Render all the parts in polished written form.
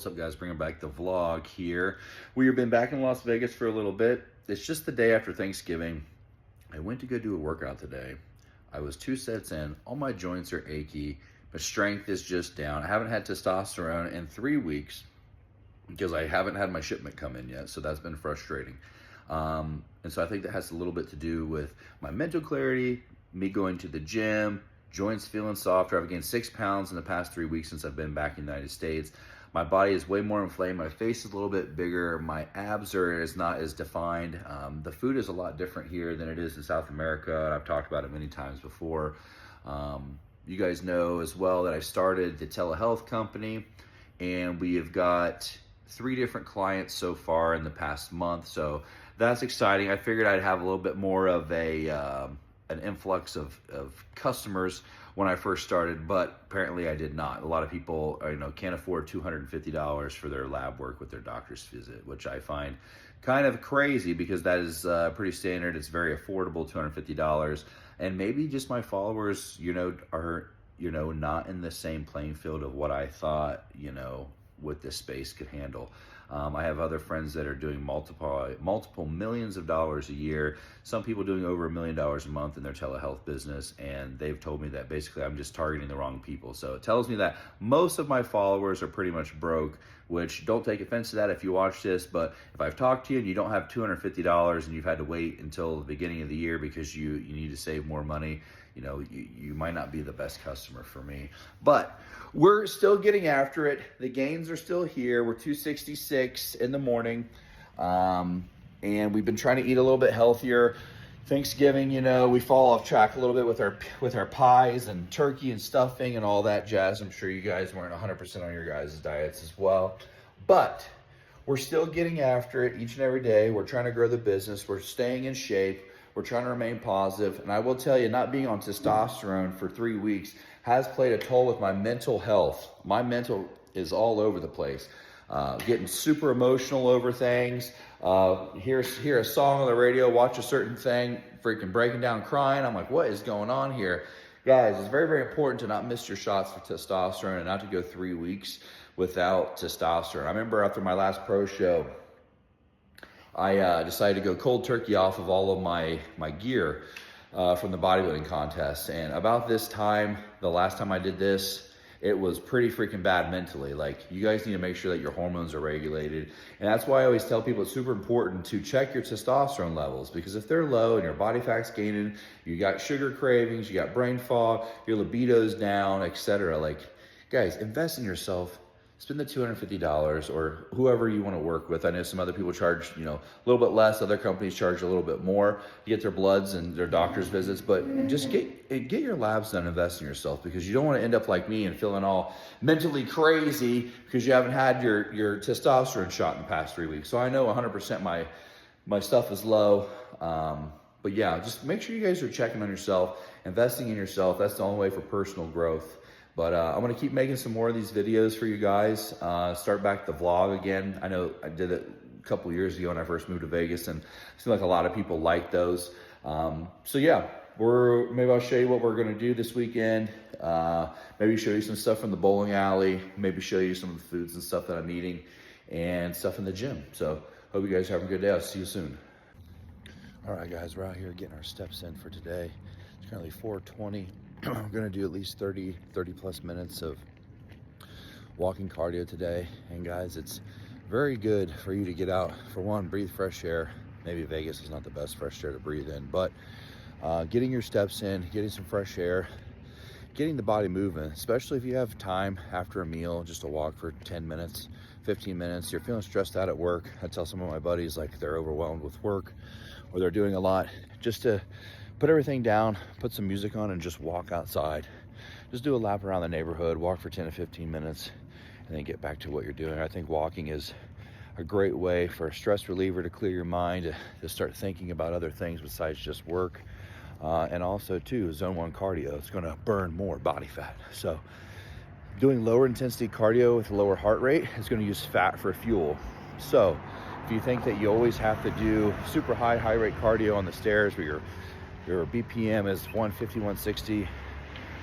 What's up, guys? Bringing back the vlog here. We have been back in Las Vegas for a little bit. It's just the day after Thanksgiving. I went to go do a workout today. I was 2 sets in. All my joints are achy. My strength is just down. I haven't had testosterone in 3 weeks because I haven't had my shipment come in yet, so that's been frustrating. And so I think that has a little bit to do with my mental clarity, me going to the gym, joints feeling softer. I've gained 6 pounds in the past 3 weeks since I've been back in the United States. My body is way more inflamed. My face is a little bit bigger. My abs is not as defined. The food is a lot different here than it is in South America. I've talked about it many times before. You guys know as well that I started the telehealth company, and we have got 3 different clients so far in the past month. So that's exciting. I figured I'd have a little bit more of an influx of customers when I first started, but apparently I did not. A lot of people can't afford $250 for their lab work with their doctor's visit, which I find kind of crazy because that is pretty standard. It's very affordable, $250. And maybe just my followers, are, not in the same playing field of what I thought, what this space could handle. I have other friends that are doing multiple millions of dollars a year. Some people doing over $1 million a month in their telehealth business, and they've told me that basically I'm just targeting the wrong people. So it tells me that most of my followers are pretty much broke, which don't take offense to that if you watch this, but if I've talked to you and you don't have $250 and you've had to wait until the beginning of the year because you need to save more money, you might not be the best customer for me. But we're still getting after it. The gains are still here. We're 266 in the morning. And we've been trying to eat a little bit healthier. Thanksgiving, we fall off track a little bit with our pies and turkey and stuffing and all that jazz. I'm sure you guys weren't 100% on your guys' diets as well. But we're still getting after it each and every day. We're trying to grow the business. We're staying in shape. We're trying to remain positive. And I will tell you, not being on testosterone for 3 weeks has played a toll with my mental health. My mental is all over the place. Getting super emotional over things. Hear a song on the radio, watch a certain thing, freaking breaking down crying. I'm like, what is going on here? Guys, it's very, very important to not miss your shots for testosterone and not to go 3 weeks without testosterone. I remember after my last pro show, I decided to go cold turkey off of all of my gear from the bodybuilding contest. And about this time, the last time I did this, it was pretty freaking bad mentally. Like, you guys need to make sure that your hormones are regulated. And that's why I always tell people it's super important to check your testosterone levels, because if they're low and your body fat's gaining, you got sugar cravings, you got brain fog, your libido's down, etc. Like, guys, invest in yourself. Spend the $250 or whoever you want to work with. I know some other people charge, a little bit less. Other companies charge a little bit more to get their bloods and their doctor's visits. But just get your labs done, invest in yourself, because you don't want to end up like me and feeling all mentally crazy because you haven't had your testosterone shot in the past 3 weeks. So I know 100% my stuff is low. But yeah, just make sure you guys are checking on yourself, investing in yourself. That's the only way for personal growth. But I'm going to keep making some more of these videos for you guys. Start back the vlog again. I know I did it a couple years ago when I first moved to Vegas, and it seemed like a lot of people like those. So yeah, maybe I'll show you what we're going to do this weekend. Maybe show you some stuff from the bowling alley. Maybe show you some of the foods and stuff that I'm eating and stuff in the gym. So hope you guys have a good day. I'll see you soon. All right, guys, we're out here getting our steps in for today. It's currently 4:20. I'm gonna do at least 30 plus minutes of walking cardio today. And guys, it's very good for you to get out. For one, breathe fresh air. Maybe Vegas is not the best fresh air to breathe in, but getting your steps in, getting some fresh air, getting the body moving, especially if you have time after a meal, just to walk for 10 minutes, 15 minutes. You're feeling stressed out at work. I tell some of my buddies, like, they're overwhelmed with work or they're doing a lot, just to put everything down, put some music on, and just walk outside. Just do a lap around the neighborhood, walk for 10 to 15 minutes, and then get back to what you're doing. I think walking is a great way for a stress reliever to clear your mind, to start thinking about other things besides just work. And also, too, zone 1 cardio. It's going to burn more body fat. So doing lower intensity cardio with lower heart rate is going to use fat for fuel. So if you think that you always have to do super high rate cardio on the stairs where your BPM is 150, 160,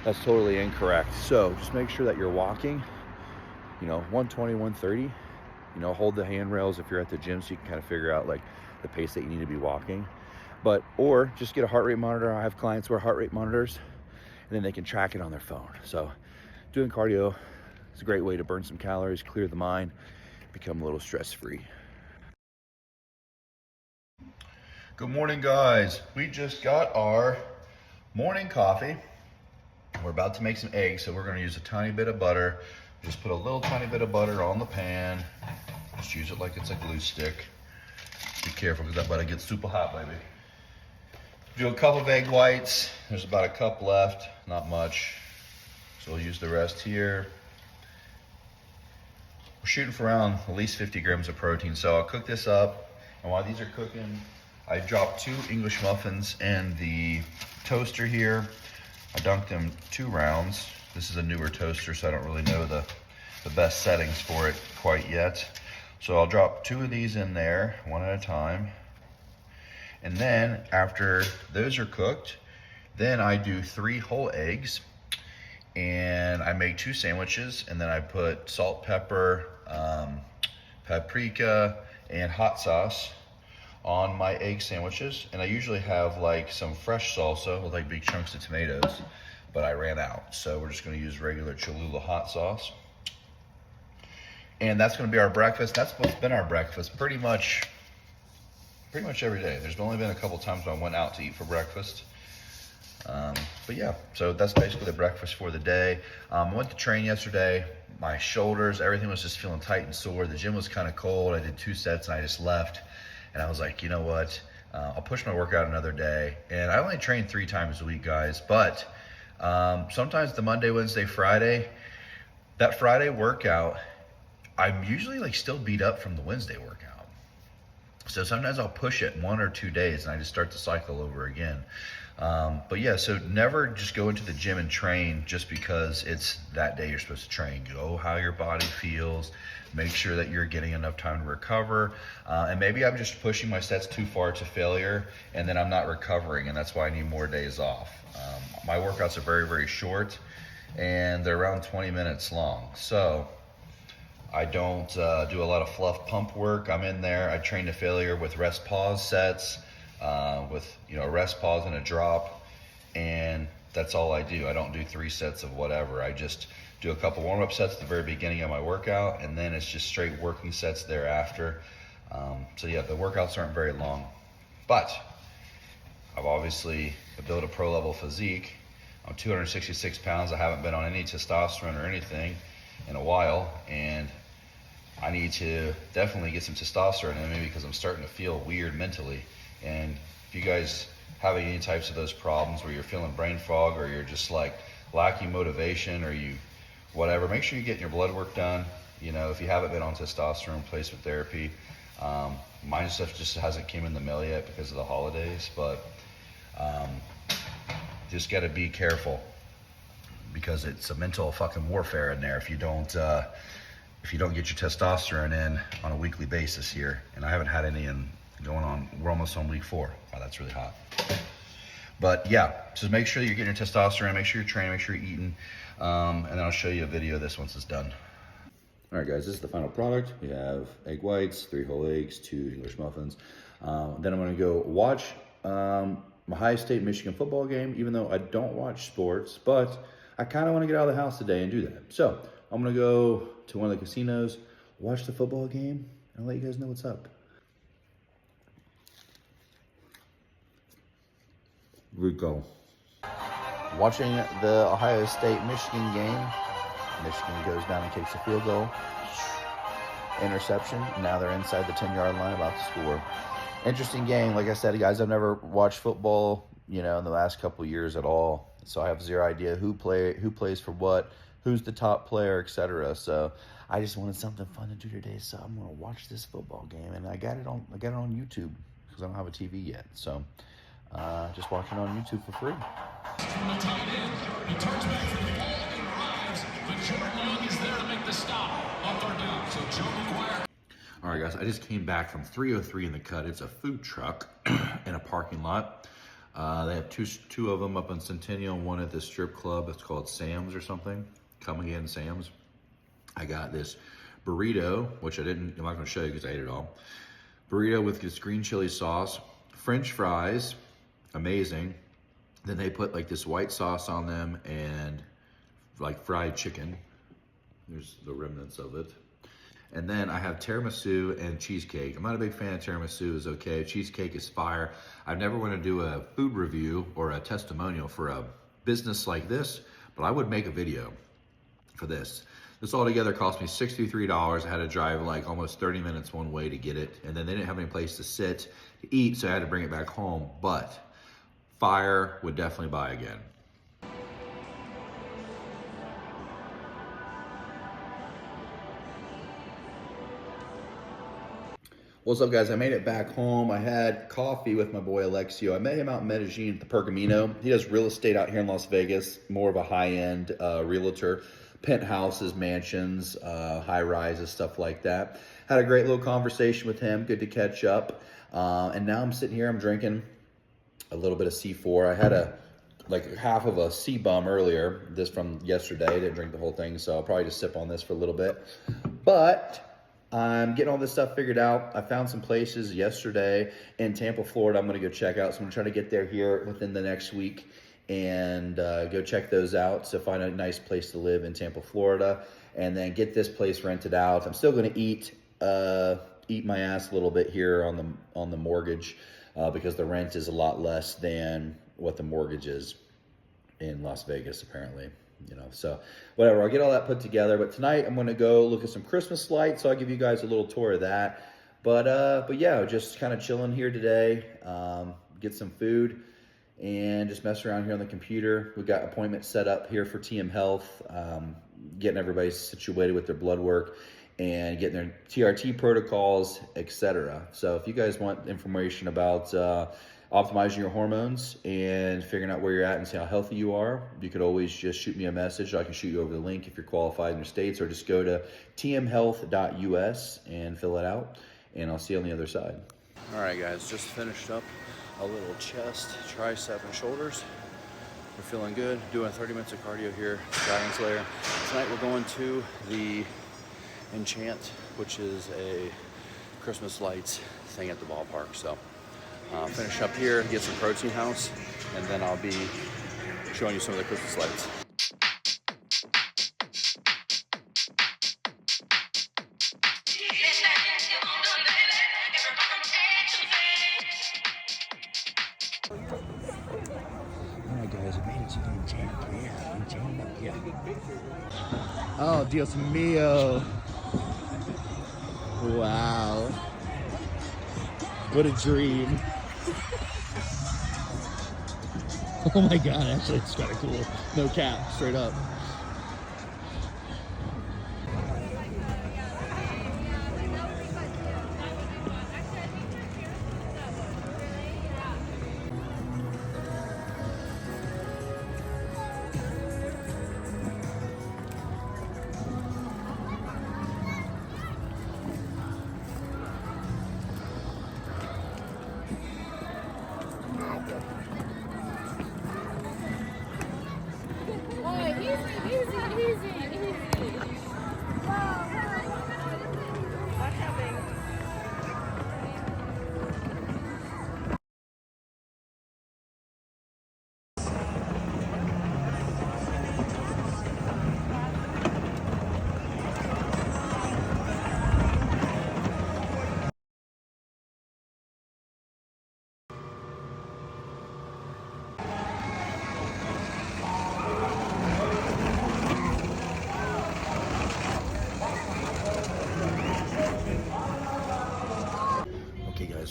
that's totally incorrect. So just make sure that you're walking 120, 130. Hold the handrails if you're at the gym so you can kind of figure out like the pace that you need to be walking. Or just get a heart rate monitor. I have clients wear heart rate monitors and then they can track it on their phone. So doing cardio is a great way to burn some calories, clear the mind, become a little stress-free. Good morning, guys. We just got our morning coffee. We're about to make some eggs, so we're gonna use a tiny bit of butter. Just put a little tiny bit of butter on the pan. Just use it like it's a glue stick. Be careful because that butter gets super hot, baby. Do a couple of egg whites. There's about a cup left, not much. So we'll use the rest here. We're shooting for around at least 50 grams of protein. So I'll cook this up. And while these are cooking, I dropped 2 English muffins in the toaster here. I dunked them 2 rounds. This is a newer toaster, so I don't really know the best settings for it quite yet. So I'll drop 2 of these in there, one at a time. And then after those are cooked, then I do 3 whole eggs and I make 2 sandwiches, and then I put salt, pepper, paprika, and hot sauce on my egg sandwiches. And I usually have like some fresh salsa with like big chunks of tomatoes, but I ran out. So we're just gonna use regular Cholula hot sauce. And that's gonna be our breakfast. That's what's been our breakfast pretty much every day. There's only been a couple times when I went out to eat for breakfast. But yeah, so that's basically the breakfast for the day. I went to train yesterday. My shoulders, everything was just feeling tight and sore. The gym was kind of cold. I did 2 sets and I just left. And I was like, you know what? I'll push my workout another day. And I only train 3 times a week, guys. But sometimes the Monday, Wednesday, Friday, that Friday workout, I'm usually like still beat up from the Wednesday workout. So sometimes I'll push it 1 or 2 days and I just start the cycle over again. But yeah, so never just go into the gym and train just because it's that day you're supposed to train. Go how your body feels. Make sure that you're getting enough time to recover. And maybe I'm just pushing my sets too far to failure and then I'm not recovering, and that's why I need more days off. My workouts are very, very short and they're around 20 minutes long. So I don't do a lot of fluff pump work. I'm in there. I train to failure with rest pause sets, with a rest pause and a drop, and that's all I do. I don't do 3 sets of whatever. I just do a couple warm-up sets at the very beginning of my workout, and then it's just straight working sets thereafter. So yeah, the workouts aren't very long, but I've obviously built a pro level physique. I'm 266 pounds. I haven't been on any testosterone or anything in a while, and I need to definitely get some testosterone in me because I'm starting to feel weird mentally. And if you guys have any types of those problems where you're feeling brain fog or you're just like lacking motivation or you whatever, make sure you're getting your blood work done. If you haven't been on testosterone replacement therapy, mine stuff just hasn't came in the mail yet because of the holidays, but just got to be careful because it's a mental fucking warfare in there if you don't get your testosterone in on a weekly basis here. And I haven't had any we're almost on week 4. Wow, that's really hot. But yeah, so make sure you're getting your testosterone, make sure you're training, make sure you're eating, and then I'll show you a video of this once it's done. All right, guys, this is the final product. We have egg whites, 3 whole eggs, 2 English muffins. Then I'm gonna go watch Ohio State Michigan football game, even though I don't watch sports, but I kind of want to get out of the house today and do that. So I'm gonna go to one of the casinos, watch the football game, and I'll let you guys know what's up. We go. Watching the Ohio State Michigan game. Michigan goes down and kicks a field goal. Interception. Now they're inside the 10-yard line about to score. Interesting game. Like I said, guys, I've never watched football, in the last couple of years at all. So I have zero idea who plays for what, who's the top player, etc. So I just wanted something fun to do today. So I'm gonna watch this football game, and I got it on YouTube because I don't have a TV yet. So just watching it on YouTube for free. From the tight end, he turns back for the ball and arrives, but Jordan Young is there to make the stop on 3rd down. So Joe McGuire. All right, guys, I just came back from 303 in the Cut. It's a food truck in a parking lot. They have two of them up on Centennial, one at the strip club. It's called Sam's or something. Come Again Sam's. I got this burrito, which I'm not gonna show you because I ate it all. Burrito with this green chili sauce, French fries, amazing. Then they put like this white sauce on them and like fried chicken. There's the remnants of it. And then I have tiramisu and cheesecake. I'm not a big fan of tiramisu, it's okay. Cheesecake is fire. I've never want to do a food review or a testimonial for a business like this, but I would make a video for this. This altogether cost me $63. I had to drive like almost 30 minutes one way to get it. And then they didn't have any place to sit, to eat, so I had to bring it back home. But fire, would definitely buy again. What's up, guys? I made it back home. I had coffee with my boy Alexio. I met him out in Medellin at the Pergamino. He does real estate out here in Las Vegas, more of a high-end realtor. Penthouses, mansions, high-rises, stuff like that. Had a great little conversation with him. Good to catch up. And now I'm sitting here, I'm drinking a little bit of C4. I had like half of a C-bum earlier, this from yesterday. I didn't drink the whole thing, so I'll probably just sip on this for a little bit. But I'm getting all this stuff figured out. I found some places yesterday in Tampa, Florida I'm going to go check out. So I'm going to try to get there here within the next week and go check those out. So find a nice place to live in Tampa, Florida, and then get this place rented out. I'm still going to eat my ass a little bit here on the mortgage because the rent is a lot less than what the mortgage is in Las Vegas, apparently. You know, so whatever, I'll get all that put together. But tonight I'm going to go look at some Christmas lights, so I'll give you guys a little tour of that. But yeah, just kind of chilling here today, get some food and just mess around here on the computer. We got appointments set up here for TM Health, getting everybody situated with their blood work and getting their TRT protocols, etc. So if you guys want information about optimizing your hormones and figuring out where you're at and see how healthy you are, you could always just shoot me a message. I can shoot you over the link if you're qualified in your states, or just go to tmhealth.us and fill it out, and I'll see you on the other side. All right, guys, just finished up a little chest, tricep, and shoulders. We're feeling good, doing 30 minutes of cardio here, Dragon Slayer. Tonight we're going to the Enchant, which is a Christmas lights thing at the ballpark. So finish up here, get some Protein House, and then I'll be showing you some of the Christmas lights. Alright guys, I made it to the Enchant. Yeah. Oh, Dios mío. Wow. What a dream. Oh my god, actually it's kind of cool. No cap, straight up.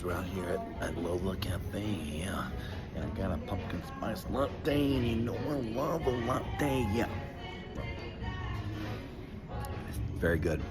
We're out here at Lola Cafe, yeah. And I got a pumpkin spice latte, and you know I love a latte, yeah. Very good.